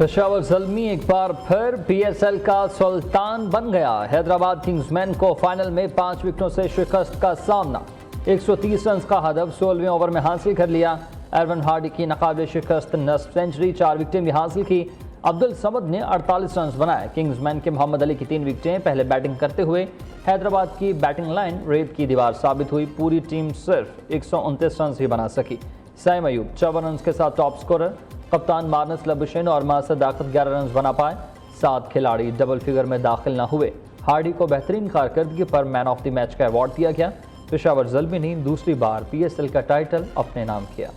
पेशावर ज़ल्मी एक बार फिर पीएसएल का सुल्तान बन गया। हैदराबाद किंग्समैन को फाइनल में 5 विकेटों से शिकस्त का सामना। 130 रन का हदफ 16वें ओवर में हासिल कर लिया। एरवन हार्डी की नाकाबिल शिकस्त नस्फ सेंचुरी, 4 विकेटें भी हासिल की। अब्दुल समद ने 48 रन बनाए। किंग्समैन के मोहम्मद अली की 3 विकेटें। पहले बैटिंग करते हुए हैदराबाद की बैटिंग लाइन रेत की दीवार साबित हुई। पूरी टीम सिर्फ 129 रन ही बना सकी। साइम अयूब 54 रन के साथ टॉप स्कोरर। कप्तान मार्नस लबुशेन और मासद दाकत 11 रन बना पाए। 7 खिलाड़ी डबल फिगर में दाखिल न हुए। हार्डी को बेहतरीन कारकर्दगी पर मैन ऑफ द मैच का अवार्ड दिया गया। पेशावर ज़ल्मी ने दूसरी बार पीएसएल का टाइटल अपने नाम किया।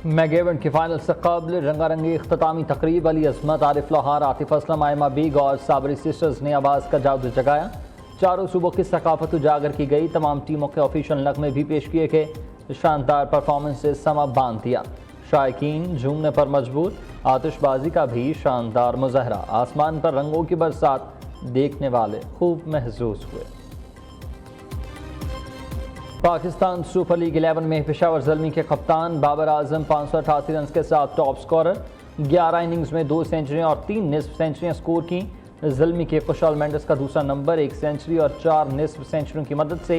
मेगा इवेंट की फाइनल से कबल रंगारंगी इख्तितामी तकरीब अली अजमत, आरिफ लोहार, आतिफ असलम, आयमा बीग और साबरी सिस्टर्स ने आवाज़ का जादू जगाया। चारों सूबों की सकाफत उजागर की गई। तमाम टीमों के ऑफिशियल नगमे भी पेश किए गए। शानदार परफॉर्मेंस से समा बांध दिया। शायकीन झूमने पर मजबूर। आतिशबाजी का भी शानदार मुज़ाहरा। आसमान पर रंगों की बरसात देखने वाले खूब महसूस हुए। पाकिस्तान सुपर लीग 11 में पेशावर ज़ल्मी के कप्तान बाबर आजम 588 रन के साथ टॉप स्कोरर। 11 इनिंग्स में 2 सेंचुरियां और 3 निस्फ सेंचुरियां स्कोर की। ज़ल्मी के कुशाल मेंडिस का दूसरा नंबर, 1 सेंचुरी और 4 निस्फ सेंचुरियों की मदद से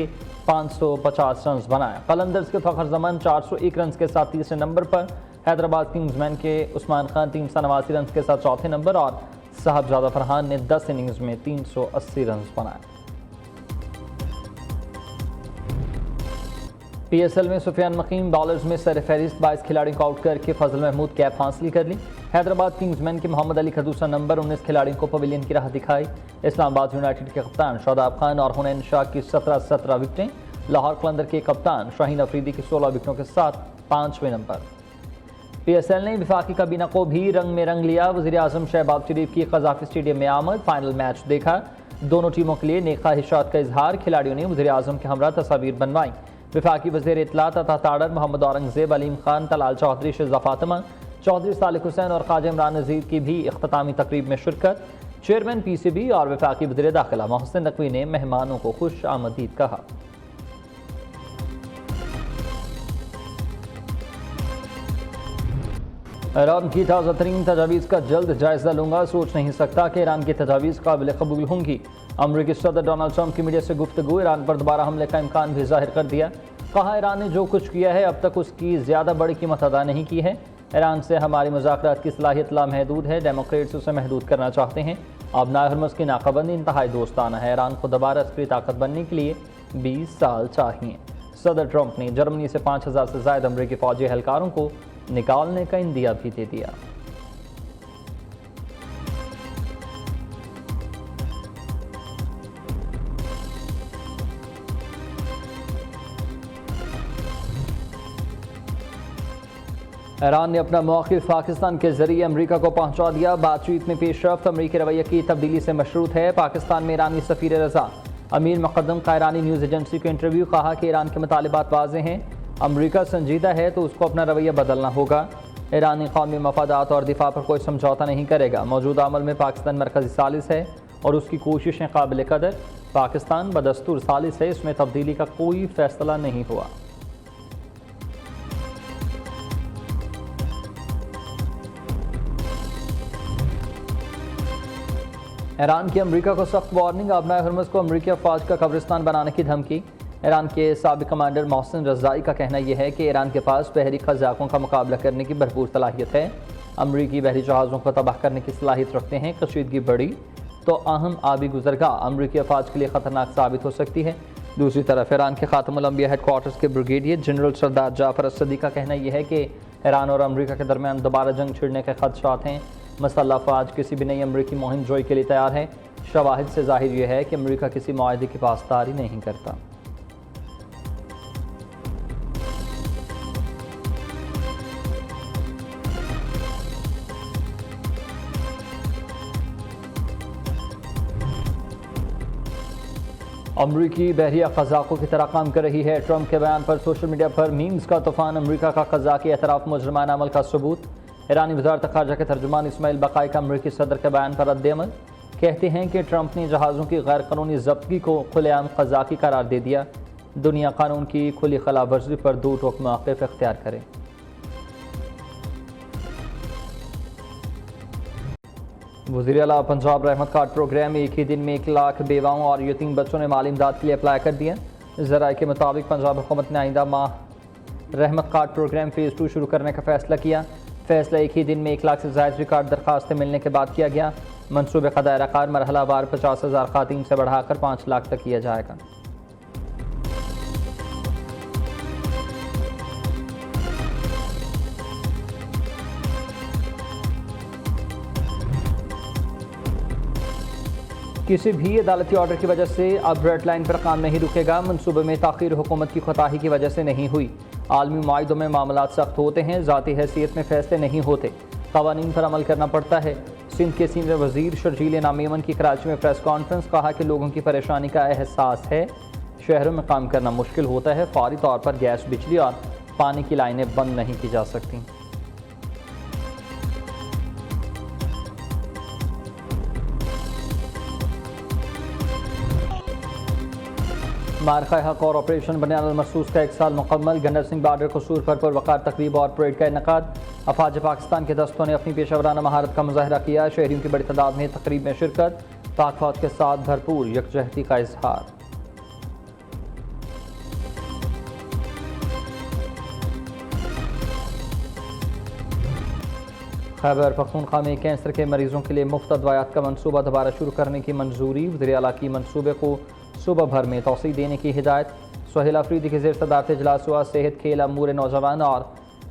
550 रन बनाए। कलंदर्स के फ़खर जमान 401 रन के साथ तीसरे नंबर पर। हैदराबाद किंग्समैन के उस्मान खान 389 रन के साथ चौथे नंबर और साहबजादा फरहान ने 10 इनिंग्स में 380 रन बनाए। पीएसएल में सुफियान मकीम बॉलर्स में सरफहरिस्त 22 खिलाड़ियों को आउट करके फजल महमूद कैप हासिल कर ली। हैदराबाद किंग्समैन के मोहम्मद अली का दूसरा नंबर, 19 खिलाड़ियों को पवेलियन की राह दिखाई। इस्लामाबाद यूनाइटेड के कप्तान शादाब खान और हुनैन शाह की 17 विकेटें। लाहौर कलंदर के कप्तान शाहीन अफरीदी की 16 विकेटों के साथ 5वें नंबर। पीएसएल ने विफाकी काबीना को भी रंग में रंग लिया। वज़ीर आज़म शहबाज शरीफ की कज़ाफ़ी स्टेडियम में आमद। फाइनल मैच देखा। दोनों टीमों के लिए नेक ख्वाहिशात का इजहार। खिलाड़ियों ने वज़ीर आज़म के हमरा तस्वीर बनवाई। विफाकी वज़ीर इत्तला तथा ताड़र मोहम्मद औरंगज़ेब, अलीम खान, तलाल चौधरी, शिज़ा फातिमा, चौधरी सालिक हुसैन और ख्वाजा इमरान नज़ीर की भी इख्तितामी तकरीब में शिरकत। चेयरमैन पीसीबी और विफाकी वज़ीर दाखिला मोहसिन नकवी ने मेहमानों को खुश आमदीद कहा। ईरान की ताज़ा तरीन तजावीज़ का जल्द जायज़ा लूँगा। सोच नहीं सकता कि ईरान की तजावीज़ काबिल कबूल होंगी। अमरीकी सदर डोनाल्ड ट्रंप की मीडिया से गुफ्तगू। ईरान पर दोबारा हमले का इम्कान भी जाहिर कर दिया। कहा, ईरान ने जो कुछ किया है अब तक उसकी ज़्यादा बड़ी कीमत अदा नहीं की है। ईरान से हमारी मुज़ाकरात की सलाहियत लामहदूद है। डेमोक्रेट्स उसे महदूद करना चाहते हैं। अबनाए हुर्मुज़ की नाकाबंदी इंतहाई दोस्ताना है। ईरान को दोबारा अस्करी ताकत बनने के लिए 20 साल चाहिए। सदर ट्रंप ने जर्मनी से 5000 से ज़ायद अमरीकी फ़ौजी एहलकारों को निकालने का इंदिया भी दे दिया। ईरान ने अपना मौक़िफ़ पाकिस्तान के जरिए अमरीका को पहुंचा दिया। बातचीत में पेशरफ्त अमरीकी रवैये की तब्दीली से मशरूत है। पाकिस्तान में ईरानी सफ़ीर रज़ा अमीर मुक़द्दम का ईरानी न्यूज़ एजेंसी को इंटरव्यू। कहा कि ईरान के मुतालिबात वाज़ेह हैं। अमरीका संजीदा है तो उसको अपना रवैया बदलना होगा। ईरानी कौमी मफादात और दिफा पर कोई समझौता नहीं करेगा। मौजूदा अमल में पाकिस्तान मरकज़ी सालिस है और उसकी कोशिशें काबिल कदर। पाकिस्तान बदस्तूर सालिस है, इसमें तब्दीली का कोई फ़ैसला नहीं हुआ। ईरान की अमरीका को सख्त वार्निंग। अबनाए हुर्मुज़ को अमरीकी अफवाज का कब्रिस्तान बनाने की धमकी। ईरान के साबिक़ कमांडर मोहसिन रज़ाई का कहना यह है कि ईरान के पास बहरी ख़ज़ाकों का मुकाबला करने की भरपूर सलाहियत है। अमरीकी बहरी जहाज़ों को तबाह करने की सलाहियत रखते हैं। कशीदगी बढ़ी तो अहम आबी गुज़रगाह अमरीकी अफवाज के लिए ख़तरनाक साबित हो सकती है। दूसरी तरफ ईरान के ख़ातमुल अंबिया हेडक्वार्टर्स के ब्रिगेडियर जनरल सरदार जाफ़र असदी का कहना यह है कि ईरान और अमरीका के दरमियान दोबारा जंग छिड़ने के ख़दशात हैं। मसल्ह अफवाज किसी भी नई अमरीकी मुहिम जोई के लिए तैयार है। शवाहिद से ज़ाहिर यह है कि अमरीका किसी मुआहदे की पासदारी नहीं करता। अमरीकी बहरिया क़ज़ाक़ों की तरह काम कर रही है। ट्रंप के बयान पर सोशल मीडिया पर मीम्स का तूफान। अमरीका का क़ज़ाक़ी एतराफ़ मुजरमाना अमल का सबूत। ईरानी वज़ारत ख़ारजा के तर्जुमान इस्माइल बक़ाई का अमरीकी सदर के बयान पर रद्द-ए-अमल। कहते हैं कि ट्रंप ने जहाज़ों की गैर कानूनी ज़ब्तगी को खुलेआम क़ज़ाक़ी करार दे दिया। दुनिया कानून की खुली खिलाफ वर्जी पर 2 टोक मौक़िफ़ इख्तियार करें। वज़ीर आला पंजाब रहमत कार्ड प्रोग्राम में एक ही दिन में 1 लाख बेवाओं और यतीम बच्चों ने माली इमदाद के लिए अप्लाई कर दिया। ज़राए के मुताबिक पंजाब हुकूमत ने आइंदा माह रहमत कार्ड प्रोग्राम फ़ेज़ 2 शुरू करने का फ़ैसला किया। फ़ैसला एक ही दिन में 1 लाख से ज़ायद रिकॉर्ड दरखास्तें मिलने के बाद किया गया। मनसूबे का दायरा कार मरहलावार 50,000 ख़ातीन से बढ़ाकर 5 लाख तक किया जाएगा। किसी भी अदालती ऑर्डर की वजह से अब रेड लाइन पर काम नहीं रुकेगा। मनसूबे में ताख़ीर हुकूमत की कोताही की वजह से नहीं हुई। आलमी माहिदों में मामलात सख्त होते हैं, ज़ाती हैसियत में फ़ैसले नहीं होते, क़वानीन पर अमल करना पड़ता है। सिंध के सीनियर वज़ीर शर्जील नामीमन की कराची में प्रेस कॉन्फ्रेंस, कहा कि लोगों की परेशानी का एहसास है। शहरों में काम करना मुश्किल होता है। फौरी तौर पर गैस, बिजली और पानी की लाइनें बंद नहीं की जा सकती। मारखा हक और ऑपरेशन बनियान अल-मरसूस का 1 साल मुकम्मल। गंडर सिंह बॉर्डर कसूर पर पुरवकार तकरीब और परेड का इनकाद। अफवाज पाकिस्तान के दस्तों ने अपनी पेशेवराना महारत का मुजाहरा किया। शहरियों की बड़ी तादाद में तकरीब में शिरकत। पाक फौज के साथ भरपूर यकजहती का इजहार। खैबर पख्तूनख्वा में कैंसर के मरीजों के लिए मुफ्त अदवायात का मनसूबा दोबारा शुरू करने की मंजूरी। वज़ीर आला की मनसूबे को सुबह भर में तौसीह देने की हिदायत। सुहेल अफरीदी की ज़ेर सदारत इजलास हुआ। सेहत, खेल, अमूर नौजवान और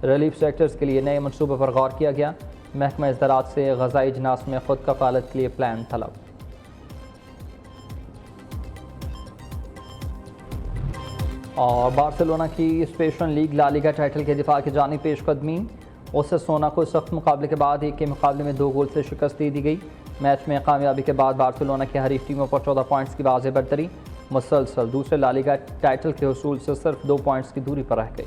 रिलीफ सेक्टर्स के लिए नए मनसूबे पर गौर किया गया। महकमा ज़राअत से ग़ज़ाई इजनास में खुद कफ़ालत के लिए प्लान तलब। और बार्सिलोना की Spain league La Liga title के दिफा की जानी पेशकदमी। ओसासुना को सख्त मुकाबले के बाद 1 के मुकाबले में 2 गोल से शिकस्त दे दी गई। मैच में कामयाबी के बाद बार्सिलोना की हरीफ टीमों पर 14 पॉइंट्स की वाज़ेह बढ़तरी। मुसलसल दूसरे ला लीगा टाइटल के हुसूल से सिर्फ 2 पॉइंट्स की दूरी पर रह गई।